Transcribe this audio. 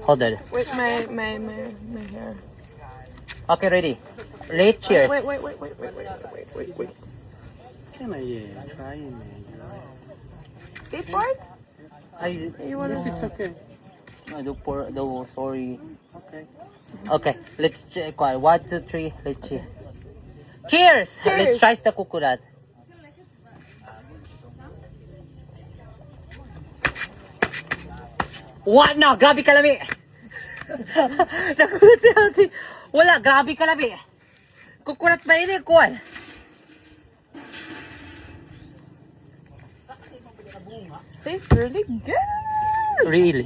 Hold on. Wait, my hair. Okay, ready. Late cheers. Wait. Can I try? This part? You wanna? If it's okay. No, sorry. Okay. Okay, let's check. 1, 2, 3. Let's cheer. Cheers! Let's try the coconut. What na? Grabe kalami! Nakulat si ate. Wala, grabe kalami. Coconut ba yun eh, kuwan? Tastes really good. Really?